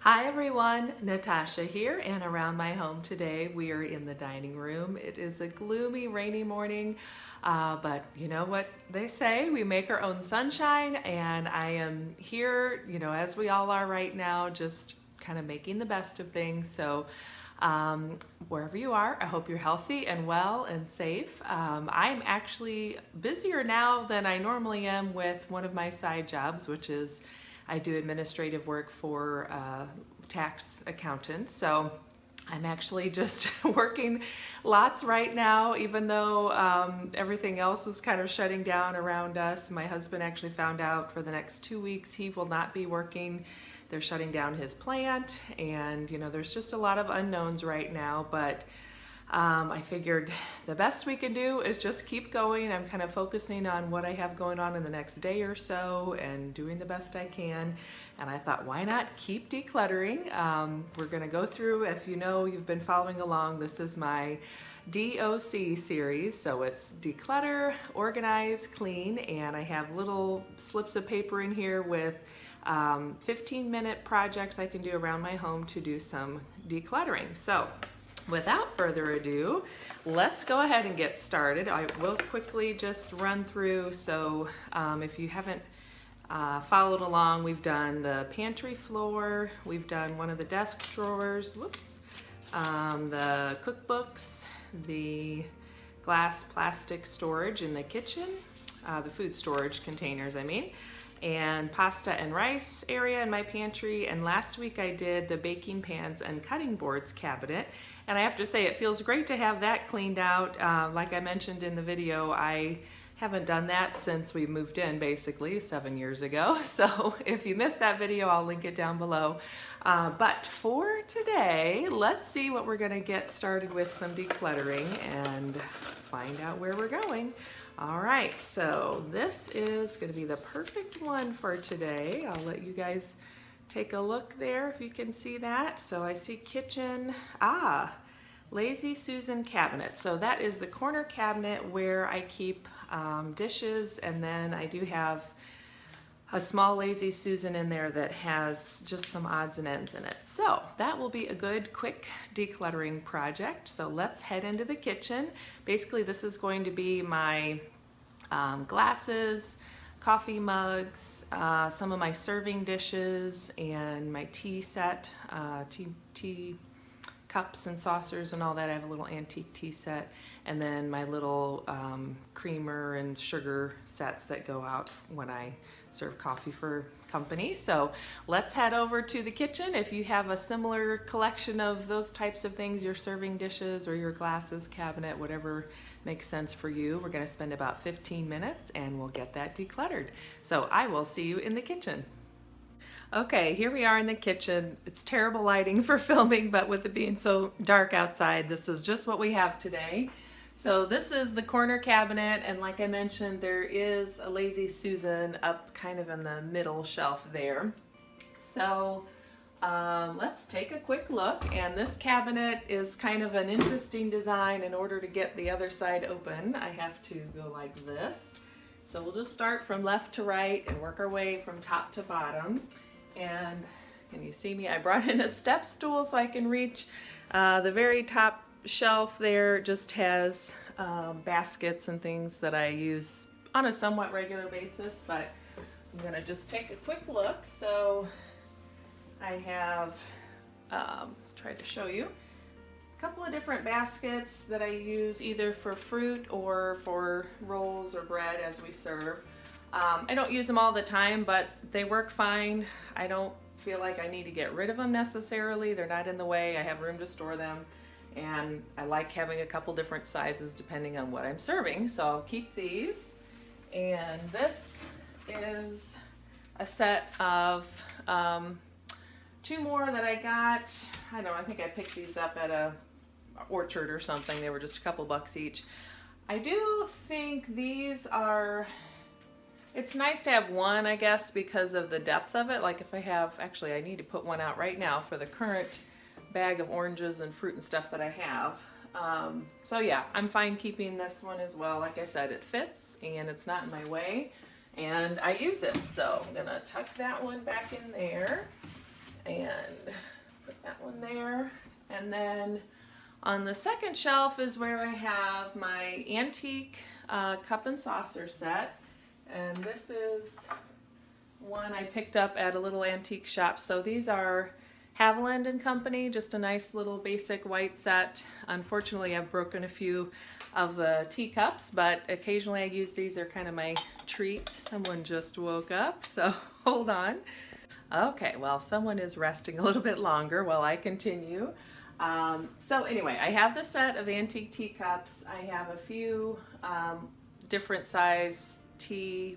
Hi everyone, Natasha here, and around my home today we are in the dining room. It is a gloomy, rainy morning, but you know what they say, we make our own sunshine, and I am here, as we all are right now, just kind of making the best of things. So wherever you are, I hope you're healthy and well and safe. I'm actually busier now than I normally am with one of my side jobs, which is I do administrative work for tax accountants. So I'm actually just working lots right now, even though everything else is kind of shutting down around us. My husband actually found out for the next 2 weeks he will not be working. They're shutting down his plant, and there's just a lot of unknowns right now, but I figured the best we can do is just keep going. I'm kind of focusing on what I have going on in the next day or so and doing the best I can. And I thought, why not keep decluttering? We're going to go through, if you've been following along, this is my D.O.C series. So it's Declutter Organize Clean, and I have little slips of paper in here with 15-minute projects I can do around my home to do some decluttering. So without further ado, let's go ahead and get started. I will quickly just run through. So if you haven't followed along, we've done the pantry floor, we've done one of the desk drawers, the cookbooks, the glass plastic storage in the kitchen, the food storage containers, and pasta and rice area in my pantry. And last week I did the baking pans and cutting boards cabinet. And I have to say, it feels great to have that cleaned out. Like I mentioned in the video, I haven't done that since we moved in, basically 7 years ago. So if you missed that video, I'll link it down below. But for today, let's see what we're gonna get started with, some decluttering, and find out where we're going. All right, so this is gonna be the perfect one for today. I'll let you guys take a look there if you can see that. So I see kitchen, Lazy Susan cabinet. So that is the corner cabinet where I keep dishes, and then I do have a small Lazy Susan in there that has just some odds and ends in it. So that will be a good quick decluttering project. So let's head into the kitchen. Basically this is going to be my glasses, coffee mugs, some of my serving dishes, and my tea set, tea cups and saucers and all that. I have a little antique tea set, and then my little creamer and sugar sets that go out when I serve coffee for company. So let's head over to the kitchen. If you have a similar collection of those types of things, your serving dishes or your glasses cabinet, whatever makes sense for you, we're going to spend about 15 minutes and we'll get that decluttered. So I will see you in the kitchen. Okay, here we are in the kitchen. It's terrible lighting for filming, but with it being so dark outside, this is just what we have today. So this is the corner cabinet, and like I mentioned, there is a Lazy Susan up kind of in the middle shelf there. So let's take a quick look, and this cabinet is kind of an interesting design. In order to get the other side open, I have to go like this. So we'll just start from left to right and work our way from top to bottom. And can you see me? I brought in a step stool so I can reach. The very top shelf there just has baskets and things that I use on a somewhat regular basis, but I'm gonna just take a quick look. So I have, try to show you, a couple of different baskets that I use either for fruit or for rolls or bread as we serve. I don't use them all the time, but they work fine. I don't feel like I need to get rid of them necessarily. They're not in the way. I have room to store them, and I like having a couple different sizes depending on what I'm serving. So I'll keep these. And this is a set of 2 more that I got. I don't know, I think I picked these up at a orchard or something. They were just a couple bucks each. I do think these are, it's nice to have one, I guess, because of the depth of it. Like if I have, actually I need to put one out right now for the current bag of oranges and fruit and stuff that I have. So yeah, I'm fine keeping this one as well. Like I said, it fits and it's not in my way and I use it. So I'm gonna tuck that one back in there. and put that one there. And then on the second shelf is where I have my antique cup and saucer set. And this is one I picked up at a little antique shop. So these are Haviland and Company, just a nice little basic white set. Unfortunately, I've broken a few of the teacups, but occasionally I use these. They're kind of my treat. Someone just woke up, so hold on. Okay, well, someone is resting a little bit longer while I continue. So anyway, I have the set of antique teacups. I have a few different size tea,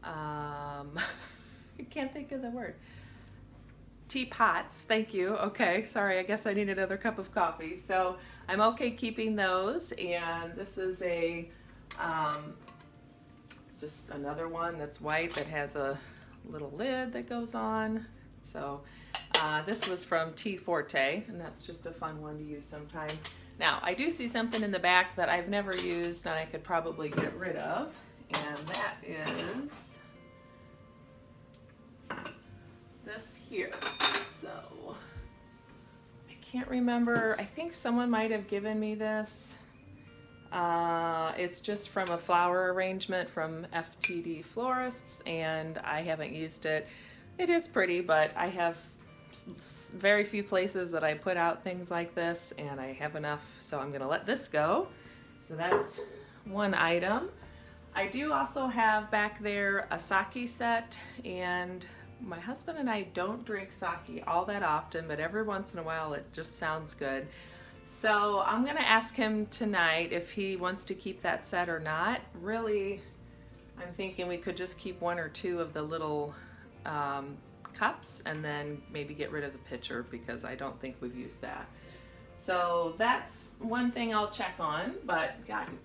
I can't think of the word. Teapots, thank you. Okay, sorry, I guess I need another cup of coffee. So I'm okay keeping those, and this is a just another one that's white that has a little lid that goes on. So this was from Tea Forte, and that's just a fun one to use sometime. Now, I do see something in the back that I've never used and I could probably get rid of, and that is this here. So I can't remember. I think someone might have given me this. It's just from a flower arrangement from FTD Florists, and I haven't used it. It is pretty, but I have very few places that I put out things like this, and I have enough, so I'm gonna let this go. So that's one item. I do also have back there a sake set, and my husband and I don't drink sake all that often, but every once in a while it just sounds good. So I'm gonna ask him tonight if he wants to keep that set or not. Really, I'm thinking we could just keep one or two of the little cups and then maybe get rid of the pitcher because I don't think we've used that. So that's one thing I'll check on, but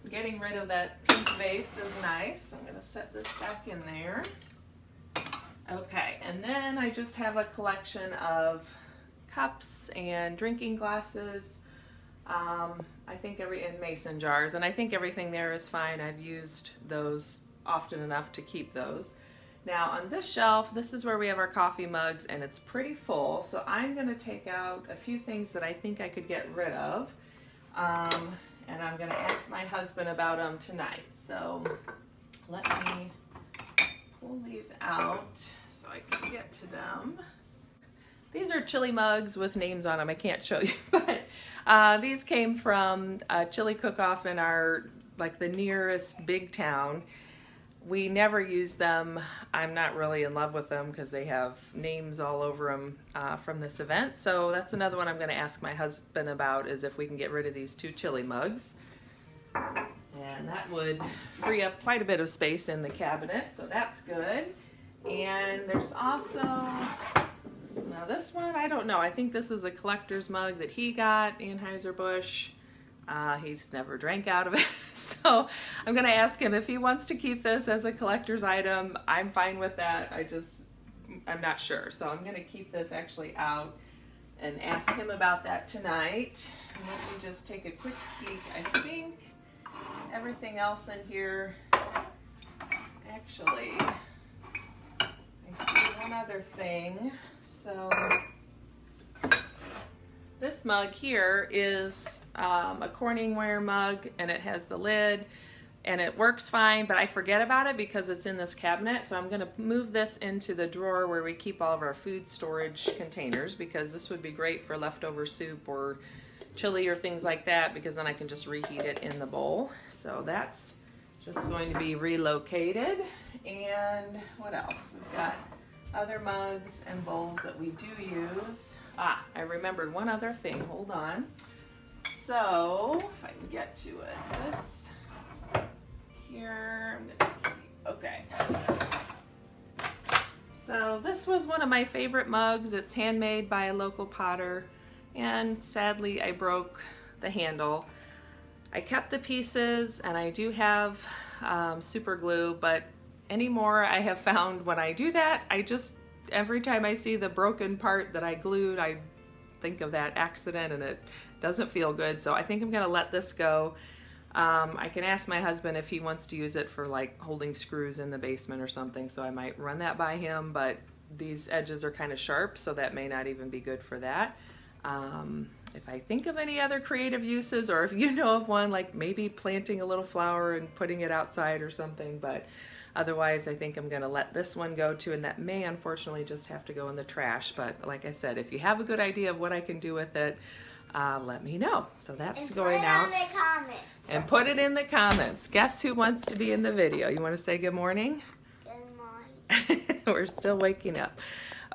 getting rid of that pink vase is nice. I'm gonna set this back in there. Okay, and then I just have a collection of cups and drinking glasses. I think in mason jars, and I think everything there is fine. I've used those often enough to keep those. Now on this shelf, this is where we have our coffee mugs, and it's pretty full, so I'm gonna take out a few things that I think I could get rid of, and I'm gonna ask my husband about them tonight. So let me pull these out so I can get to them. These are chili mugs with names on them. I can't show you, but these came from a chili cook-off in the nearest big town. We never use them. I'm not really in love with them because they have names all over them from this event. So that's another one I'm going to ask my husband about, is if we can get rid of these two chili mugs. And that would free up quite a bit of space in the cabinet, so that's good. And there's also, now this one, I don't know. I think this is a collector's mug that he got, Anheuser-Busch. He's never drank out of it, so I'm gonna ask him if he wants to keep this as a collector's item. I'm fine with that. I'm not sure, so I'm gonna keep this actually out and ask him about that tonight. And let me just take a quick peek. I think everything else in here, actually, I see one other thing. So this mug here is a Corningware mug, and it has the lid, and it works fine, but I forget about it because it's in this cabinet. So I'm going to move this into the drawer where we keep all of our food storage containers, because this would be great for leftover soup or chili or things like that, because then I can just reheat it in the bowl. So that's just going to be relocated. And what else? We've got other mugs and bowls that we do use. I remembered one other thing. Hold on. So if I can get to it, this here, I'm gonna keep, okay. So this was one of my favorite mugs. It's handmade by a local potter, and sadly I broke the handle. I kept the pieces, and I do have super glue, but anymore I have found when I do that, every time I see the broken part that I glued, I think of that accident, and it doesn't feel good. So I think I'm gonna let this go. I can ask my husband if he wants to use it for like holding screws in the basement or something, so I might run that by him, but these edges are kind of sharp, so that may not even be good for that. If I think of any other creative uses, or if you know of one, like maybe planting a little flower and putting it outside or something, but otherwise I think I'm going to let this one go too, and that may unfortunately just have to go in the trash. But like I said, if you have a good idea of what I can do with it, let me know. So that's going out. Put it in the comments. And put it in the comments. Guess who wants to be in the video? You want to say good morning? Good morning. We're still waking up.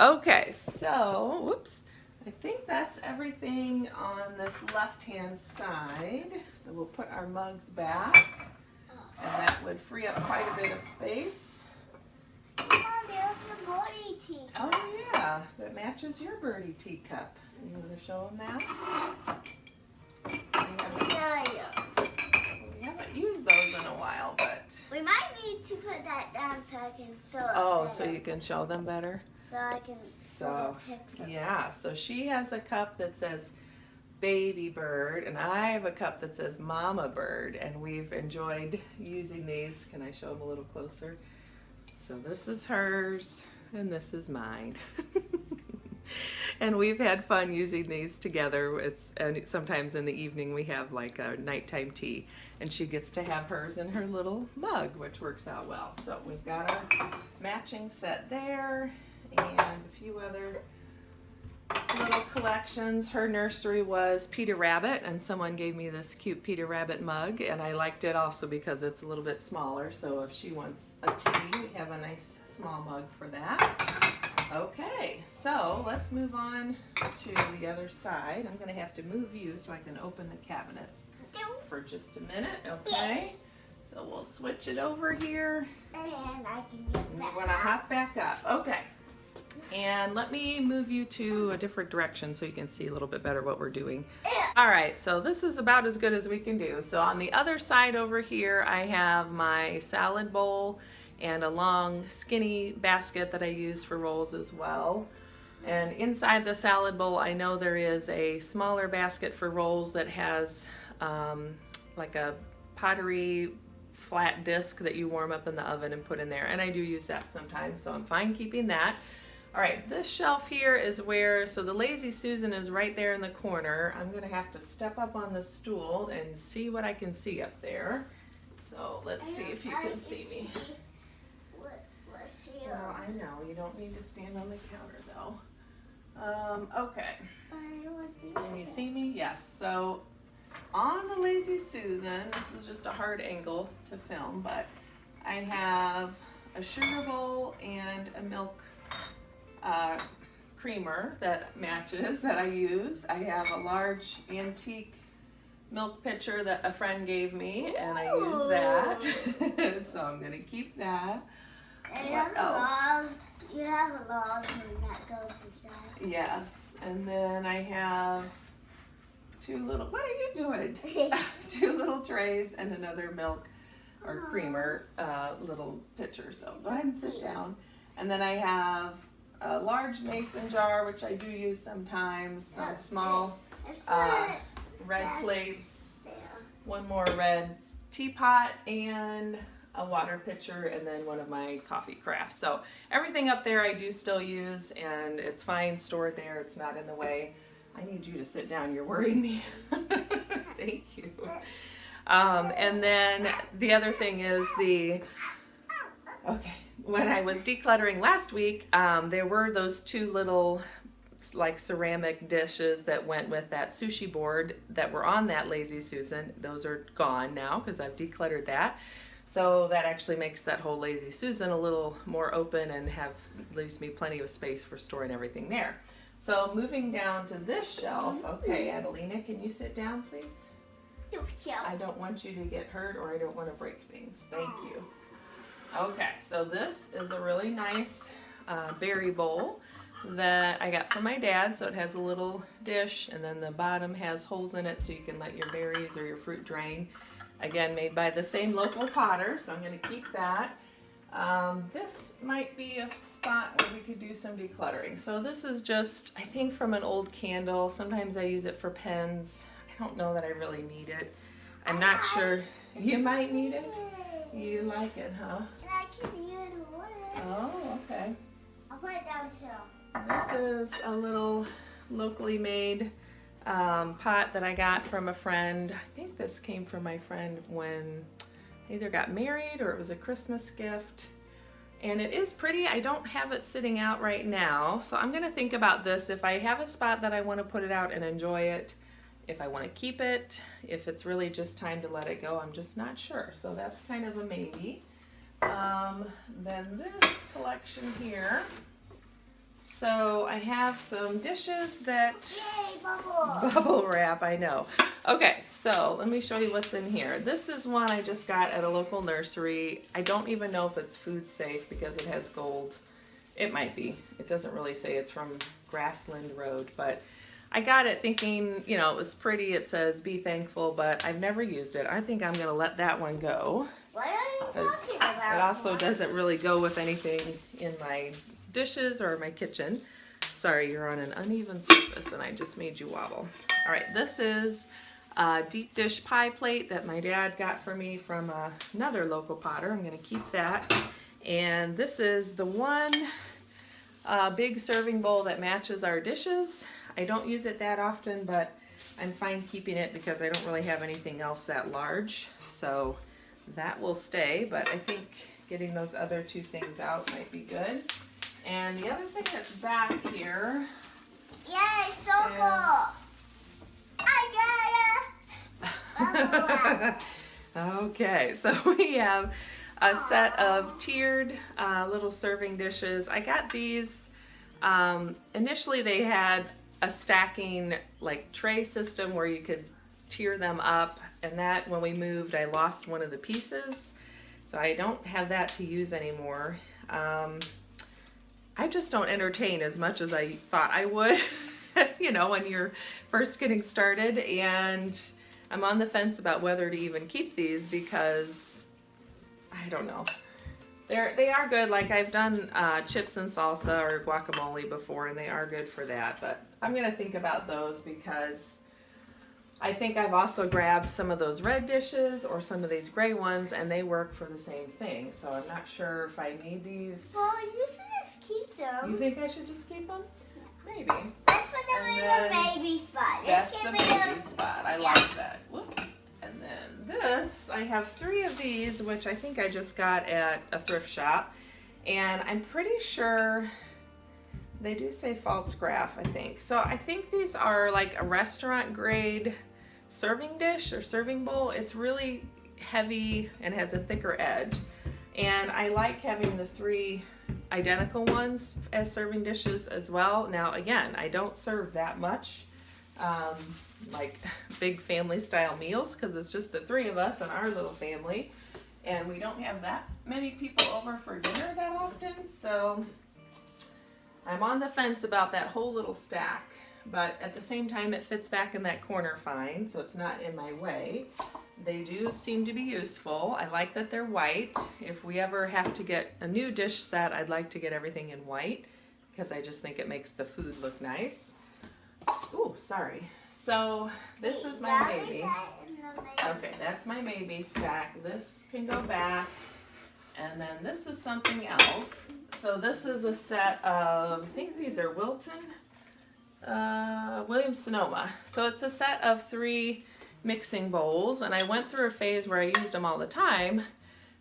Okay, so, whoops. I think that's everything on this left-hand side. So we'll put our mugs back, and that would free up quite a bit of space. Mom, there's a birdie tea. Oh yeah, that matches your birdie teacup. You want to show them that? We haven't used those in a while, but... We might need to put that down so I can show it Oh, better. so you can show them better? So I can pick them. Yeah, so she has a cup that says baby bird, and I have a cup that says mama bird, and we've enjoyed using these. Can I show them a little closer? So this is hers, and this is mine. And we've had fun using these together. And sometimes in the evening we have like a nighttime tea, and she gets to have hers in her little mug, which works out well. So we've got our matching set there, and a few other little collections. Her nursery was Peter Rabbit, and someone gave me this cute Peter Rabbit mug, and I liked it also because it's a little bit smaller. So if she wants a tea, we have a nice small mug for that. Okay, so let's move on to the other side. I'm going to have to move you so I can open the cabinets for just a minute, okay? So we'll switch it over here. And I can get And that. we're going to hop back up. Okay. And let me move you to a different direction so you can see a little bit better what we're doing. All right, so this is about as good as we can do. So on the other side over here, I have my salad bowl and a long skinny basket that I use for rolls as well. And inside the salad bowl, I know there is a smaller basket for rolls that has like a pottery flat disc that you warm up in the oven and put in there. And I do use that sometimes, so I'm fine keeping that. All right, this shelf here is where, so the Lazy Susan is right there in the corner. I'm gonna have to step up on the stool and see what I can see up there. So let's see if you can see me. Well, I know, you don't need to stand on the counter though. Okay, can you see me? Yes, so on the Lazy Susan, this is just a hard angle to film, but I have a sugar bowl and a milk creamer that matches that I use. I have a large antique milk pitcher that a friend gave me, and I use that. So I'm gonna keep that. And What else? you have a log that goes inside. Yes, and then I have two little, what are you doing? Two little trays and another milk or creamer little pitcher. So go ahead and sit down. And then I have a large mason jar, which I do use sometimes, some small red plates, one more red teapot, and a water pitcher, and then one of my coffee crafts. So everything up there I do still use, and it's fine stored there. It's not in the way. I need you to sit down. You're worrying me. Thank you. And then the other thing is when I was decluttering last week, there were those two little like ceramic dishes that went with that sushi board that were on that Lazy Susan. Those are gone now because I've decluttered that. So that actually makes that whole Lazy Susan a little more open and leaves me plenty of space for storing everything there. So moving down to this shelf, okay, Adelina, can you sit down, please? I don't want you to get hurt, or I don't want to break things. Thank you. Okay, so this is a really nice berry bowl that I got from my dad. So it has a little dish, and then the bottom has holes in it so you can let your berries or your fruit drain. Again, made by the same local potter, so I'm going to keep that. This might be a spot where we could do some decluttering. So this is just, I think, from an old candle. Sometimes I use it for pens. I don't know that I really need it. I'm not sure. You might need it. You like it, huh? And I can use it water. Oh, okay. I'll put it down is a little locally made pot that I got from a friend. I think this came from my friend when they either got married or it was a Christmas gift. And it is pretty. I don't have it sitting out right now, so I'm gonna think about this. If I have a spot that I want to put it out and enjoy it, if I want to keep it, if it's really just time to let it go, I'm just not sure. So that's kind of a maybe. Then this collection here. So I have some dishes that... Yay, bubble! Bubble wrap, I know. Okay, so let me show you what's in here. This is one I just got at a local nursery. I don't even know if it's food safe because it has gold. It might be. It doesn't really say it's from Grassland Road, but I got it thinking, you know, it was pretty. It says be thankful, but I've never used it. I think I'm going to let that one go. What are you talking about? It also doesn't really go with anything in my dishes or my kitchen. Sorry, you're on an uneven surface and I just made you wobble. All right, this is a deep dish pie plate that my dad got for me from another local potter. I'm gonna keep that. And this is the one big serving bowl that matches our dishes. I don't use it that often, but I'm fine keeping it because I don't really have anything else that large. So that will stay, but I think getting those other two things out might be good. And the other thing that's back here. Yay, so cool! I got it! Bubble wrap. Okay, so we have a set of tiered little serving dishes. I got these, initially they had a stacking like tray system where you could tier them up, and that when we moved I lost one of the pieces, so I don't have that to use anymore. I just don't entertain as much as I thought I would, you know, when you're first getting started, and I'm on the fence about whether to even keep these because I don't know. They are good. Like I've done chips and salsa or guacamole before, and they are good for that, but I'm gonna think about those because I think I've also grabbed some of those red dishes or some of these gray ones, and they work for the same thing. So I'm not sure if I need these. Well, you should just keep them. You think I should just keep them? Yeah. Maybe. Let's put them in the baby spot. That's the baby spot. I like that. Whoops. And then this, I have 3 of these, which I think I just got at a thrift shop. And I'm pretty sure they do say Pfaltzgraff, I think. So I think these are like a restaurant grade serving dish or serving bowl. It's really heavy and has a thicker edge. And I like having the 3 identical ones as serving dishes as well. Now again, I don't serve that much, like big family style meals, because it's just the 3 of us and our little family. And we don't have that many people over for dinner that often. So I'm on the fence about that whole little stack, but at the same time it fits back in that corner fine, so it's not in my way. They do seem to be useful. I like that they're white. If we ever have to get a new dish set, I'd like to get everything in white because I just think it makes the food look nice. Oh, sorry. So this is my maybe. Okay, that's my maybe stack. This can go back. And then this is something else. So this is a set of, I think these are Williams-Sonoma. So it's a set of 3 mixing bowls, and I went through a phase where I used them all the time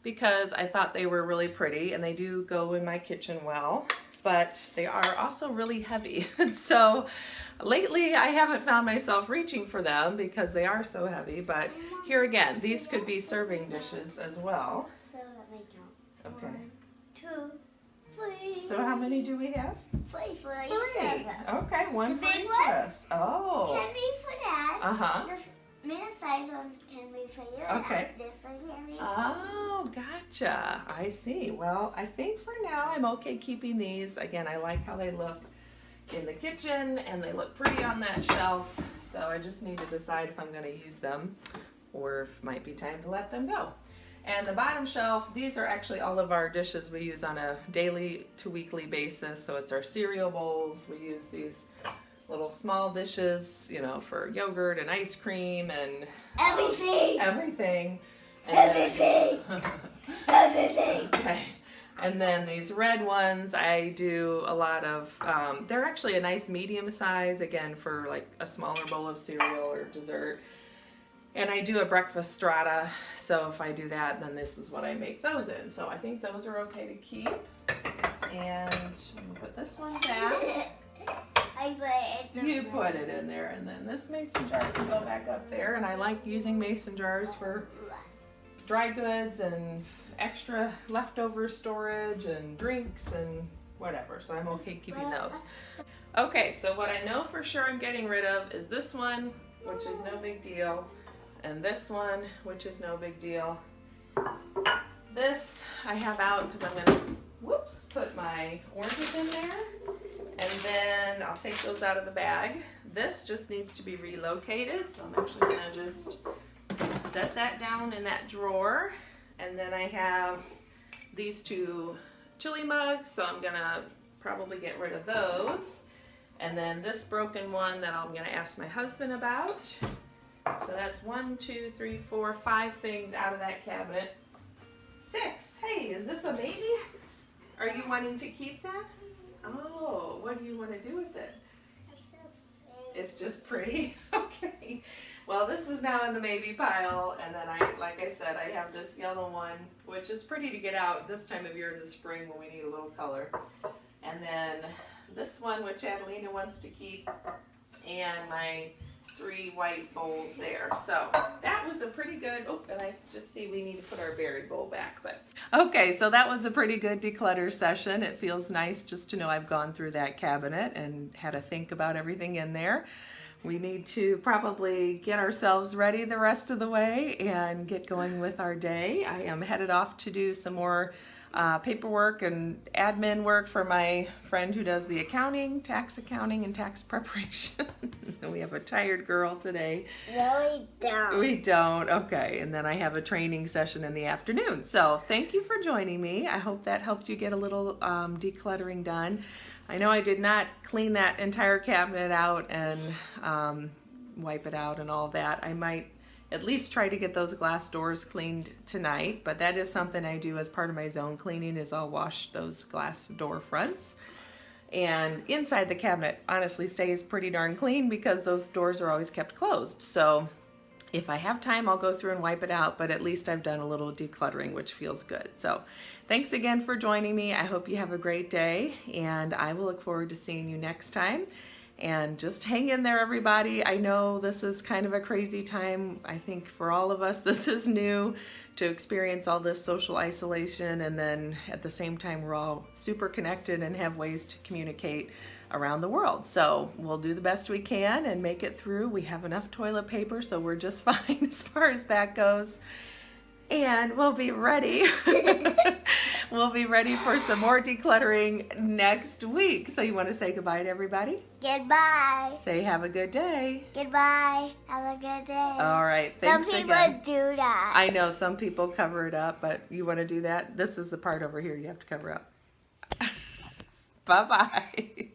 because I thought they were really pretty, and they do go in my kitchen well, but they are also really heavy. And so lately I haven't found myself reaching for them because they are so heavy, but here again, these could be serving dishes as well. Okay. 1, 2, 3. So how many do we have? 3 for each 3. of us. Okay, one The for big each one of us. Oh. Can be for Dad. Uh-huh. The middle-sized one can be for you. Okay. And this one can be for Oh, gotcha. I see. Well, I think for now I'm okay keeping these. Again, I like how they look in the kitchen, and they look pretty on that shelf. So I just need to decide if I'm going to use them or if it might be time to let them go. And the bottom shelf, these are actually all of our dishes we use on a daily to weekly basis. So it's our cereal bowls. We use these little small dishes, you know, for yogurt and ice cream and everything. Everything. Everything. Everything. Okay. And then these red ones, I do a lot of, they're actually a nice medium size, again, for like a smaller bowl of cereal or dessert. And I do a breakfast strata, so if I do that, then this is what I make those in. So I think those are okay to keep. And I'm gonna put this one back. You put it in there, and then this mason jar can go back up there. And I like using mason jars for dry goods and extra leftover storage and drinks and whatever. So I'm okay keeping those. Okay, so what I know for sure I'm getting rid of is this one, which is no big deal. And this one, which is no big deal. This I have out because I'm gonna, put my oranges in there. And then I'll take those out of the bag. This just needs to be relocated. So I'm actually gonna just set that down in that drawer. And then I have these two chili mugs, so I'm gonna probably get rid of those. And then this broken one that I'm gonna ask my husband about. So that's 1, 2, 3, 4, 5 things out of that cabinet. 6. Hey, is this a maybe? Are you wanting to keep that? Oh, what do you want to do with it? It's just pretty. Okay. Well, this is now in the maybe pile, and then like I said, I have this yellow one, which is pretty to get out this time of year in the spring when we need a little color. And then this one, which Adelina wants to keep, and my 3 white bowls there. So that was a pretty good, and I just see we need to put our berry bowl back. But okay, so that was a pretty good declutter session. It feels nice just to know I've gone through that cabinet and had to think about everything in there. We need to probably get ourselves ready the rest of the way and get going with our day. I am headed off to do some more paperwork and admin work for my friend who does the accounting, tax accounting, and tax preparation. We have a tired girl today. No, we don't. We don't. Okay. And then I have a training session in the afternoon. So thank you for joining me. I hope that helped you get a little decluttering done. I know I did not clean that entire cabinet out and wipe it out and all that. I might at least try to get those glass doors cleaned tonight, but that is something I do as part of my zone cleaning, is I'll wash those glass door fronts. And inside the cabinet honestly stays pretty darn clean because those doors are always kept closed. So if I have time, I'll go through and wipe it out, but at least I've done a little decluttering, which feels good. So thanks again for joining me. I hope you have a great day, and I will look forward to seeing you next time. And just hang in there, everybody. I know this is kind of a crazy time. I think for all of us, this is new to experience all this social isolation, and then at the same time, we're all super connected and have ways to communicate around the world. So we'll do the best we can and make it through. We have enough toilet paper, so we're just fine as far as that goes. And we'll be ready. We'll be ready for some more decluttering next week. So you want to say goodbye to everybody? Goodbye. Say have a good day. Goodbye. Have a good day. All right. Thanks Some people again. do that. I know some people cover it up, but you want to do that? This is the part over here you have to cover up. Bye-bye.